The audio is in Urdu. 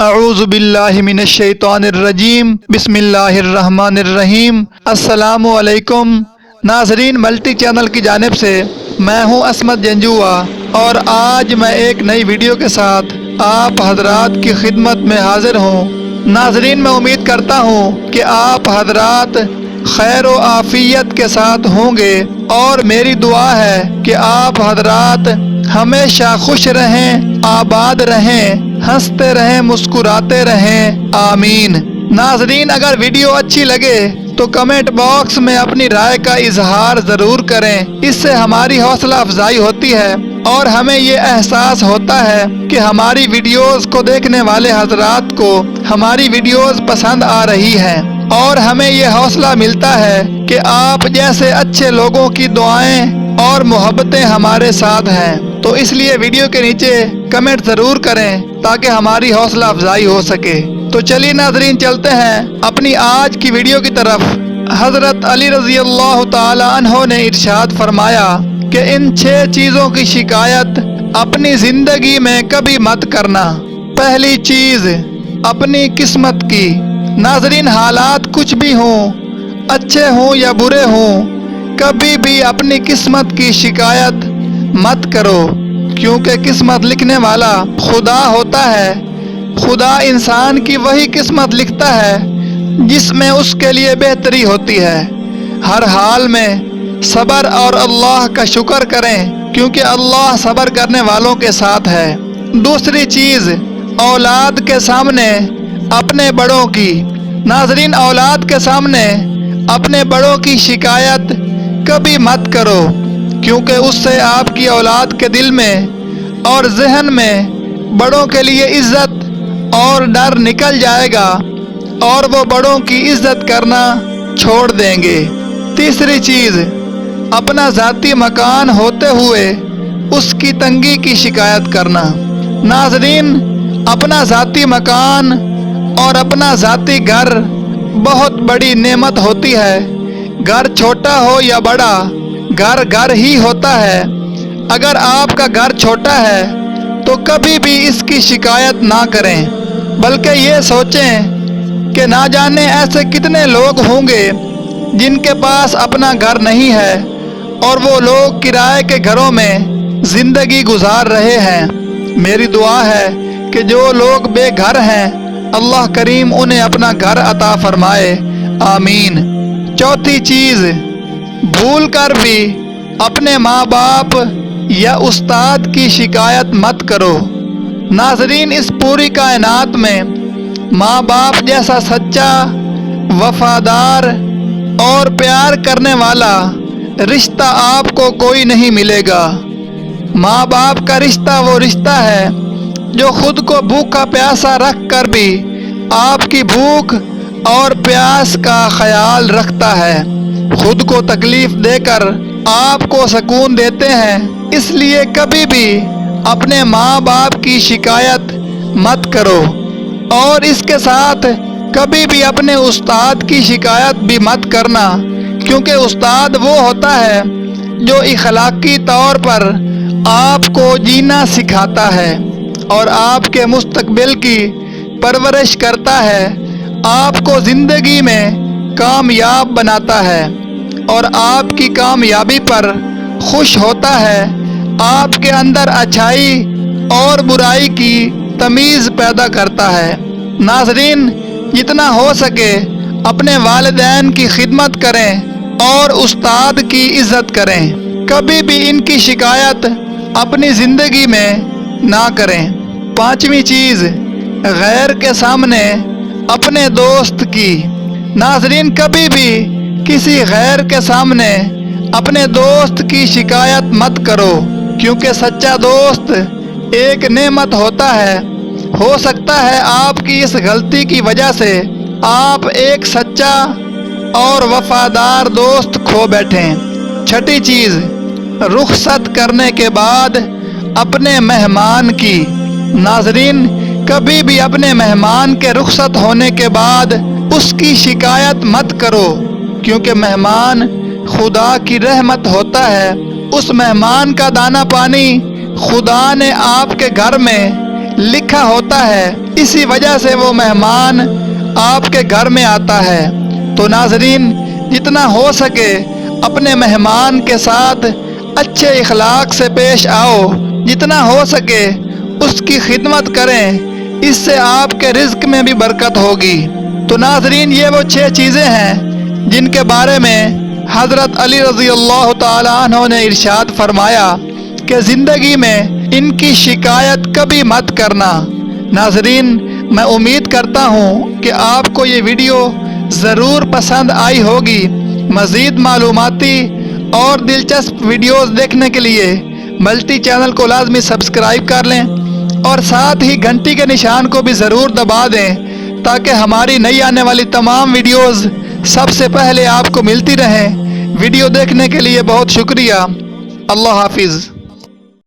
اعوذ باللہ من الشیطان الرجیم بسم اللہ الرحمن الرحیم۔ السلام علیکم ناظرین، ملٹی چینل کی جانب سے میں ہوں عصمت جنجوعہ اور آج میں ایک نئی ویڈیو کے ساتھ آپ حضرات کی خدمت میں حاضر ہوں۔ ناظرین، میں امید کرتا ہوں کہ آپ حضرات خیر و عافیت کے ساتھ ہوں گے اور میری دعا ہے کہ آپ حضرات ہمیشہ خوش رہیں، آباد رہیں، ہنستے رہیں، مسکراتے رہیں، آمین۔ ناظرین، اگر ویڈیو اچھی لگے تو کمنٹ باکس میں اپنی رائے کا اظہار ضرور کریں، اس سے ہماری حوصلہ افزائی ہوتی ہے اور ہمیں یہ احساس ہوتا ہے کہ ہماری ویڈیوز کو دیکھنے والے حضرات کو ہماری ویڈیوز پسند آ رہی ہیں، اور ہمیں یہ حوصلہ ملتا ہے کہ آپ جیسے اچھے لوگوں کی دعائیں اور محبتیں ہمارے ساتھ ہیں۔ تو اس لیے ویڈیو کے نیچے کمنٹ ضرور کریں تاکہ ہماری حوصلہ افزائی ہو سکے۔ تو چلیے ناظرین، چلتے ہیں اپنی آج کی ویڈیو کی طرف۔ حضرت علی رضی اللہ تعالی عنہ نے ارشاد فرمایا کہ ان 6 چیزوں کی شکایت اپنی زندگی میں کبھی مت کرنا۔ پہلی چیز، اپنی قسمت کی۔ ناظرین، حالات کچھ بھی ہوں، اچھے ہوں یا برے ہوں، کبھی بھی اپنی قسمت کی شکایت مت کرو، کیونکہ قسمت لکھنے والا خدا ہوتا ہے۔ خدا انسان کی وہی قسمت لکھتا ہے جس میں اس کے لیے بہتری ہوتی ہے۔ ہر حال میں صبر اور اللہ کا شکر کریں، کیونکہ اللہ صبر کرنے والوں کے ساتھ ہے۔ دوسری چیز، اولاد کے سامنے اپنے بڑوں کی۔ ناظرین، اولاد کے سامنے اپنے بڑوں کی شکایت کبھی مت کرو، کیونکہ اس سے آپ کی اولاد کے دل میں اور ذہن میں بڑوں کے لیے عزت اور ڈر نکل جائے گا اور وہ بڑوں کی عزت کرنا چھوڑ دیں گے۔ تیسری چیز، اپنا ذاتی مکان ہوتے ہوئے اس کی تنگی کی شکایت کرنا۔ ناظرین، اپنا ذاتی مکان اور اپنا ذاتی گھر بہت بڑی نعمت ہوتی ہے۔ گھر چھوٹا ہو یا بڑا، گھر گھر ہی ہوتا ہے۔ اگر آپ کا گھر چھوٹا ہے تو کبھی بھی اس کی شکایت نہ کریں، بلکہ یہ سوچیں کہ نہ جانے ایسے کتنے لوگ ہوں گے جن کے پاس اپنا گھر نہیں ہے اور وہ لوگ کرائے کے گھروں میں زندگی گزار رہے ہیں۔ میری دعا ہے کہ جو لوگ بے گھر ہیں اللہ کریم انہیں اپنا گھر عطا فرمائے، آمین۔ چوتھی چیز، بھول کر بھی اپنے ماں باپ یا استاد کی شکایت مت کرو۔ ناظرین، اس پوری کائنات میں ماں باپ جیسا سچا، وفادار اور پیار کرنے والا رشتہ آپ کو کوئی نہیں ملے گا۔ ماں باپ کا رشتہ وہ رشتہ ہے جو خود کو بھوکا پیاسا رکھ کر بھی آپ کی بھوک اور پیاس کا خیال رکھتا ہے، خود کو تکلیف دے کر آپ کو سکون دیتے ہیں۔ اس لیے کبھی بھی اپنے ماں باپ کی شکایت مت کرو، اور اس کے ساتھ کبھی بھی اپنے استاد کی شکایت بھی مت کرنا، کیونکہ استاد وہ ہوتا ہے جو اخلاقی طور پر آپ کو جینا سکھاتا ہے اور آپ کے مستقبل کی پرورش کرتا ہے، آپ کو زندگی میں کامیاب بناتا ہے اور آپ کی کامیابی پر خوش ہوتا ہے، آپ کے اندر اچھائی اور برائی کی تمیز پیدا کرتا ہے۔ ناظرین، جتنا ہو سکے اپنے والدین کی خدمت کریں اور استاد کی عزت کریں، کبھی بھی ان کی شکایت اپنی زندگی میں نہ کریں۔ پانچویں چیز، غیر کے سامنے اپنے دوست کی۔ ناظرین، کبھی بھی کسی غیر کے سامنے اپنے دوست کی شکایت مت کرو، کیونکہ سچا دوست ایک نعمت ہوتا ہے۔ ہو سکتا ہے آپ کی اس غلطی کی وجہ سے آپ ایک سچا اور وفادار دوست کھو بیٹھیں۔ چھٹی چیز، رخصت کرنے کے بعد اپنے مہمان کی۔ ناظرین، کبھی بھی اپنے مہمان کے رخصت ہونے کے بعد اس کی شکایت مت کرو، کیونکہ مہمان خدا کی رحمت ہوتا ہے۔ اس مہمان کا دانہ پانی خدا نے آپ کے گھر میں لکھا ہوتا ہے اسی وجہ سے وہ مہمان آپ کے گھر میں آتا ہے۔ تو ناظرین، جتنا ہو سکے اپنے مہمان کے ساتھ اچھے اخلاق سے پیش آؤ، جتنا ہو سکے اس کی خدمت کریں، اس سے آپ کے رزق میں بھی برکت ہوگی۔ تو ناظرین، یہ وہ 6 چیزیں ہیں جن کے بارے میں حضرت علی رضی اللہ تعالی عنہ نے ارشاد فرمایا کہ زندگی میں ان کی شکایت کبھی مت کرنا۔ ناظرین، میں امید کرتا ہوں کہ آپ کو یہ ویڈیو ضرور پسند آئی ہوگی۔ مزید معلوماتی اور دلچسپ ویڈیوز دیکھنے کے لیے ملٹی چینل کو لازمی سبسکرائب کر لیں اور ساتھ ہی گھنٹی کے نشان کو بھی ضرور دبا دیں تاکہ ہماری نئی آنے والی تمام ویڈیوز سب سے پہلے آپ کو ملتی رہیں۔ ویڈیو دیکھنے کے لیے بہت شکریہ۔ اللہ حافظ۔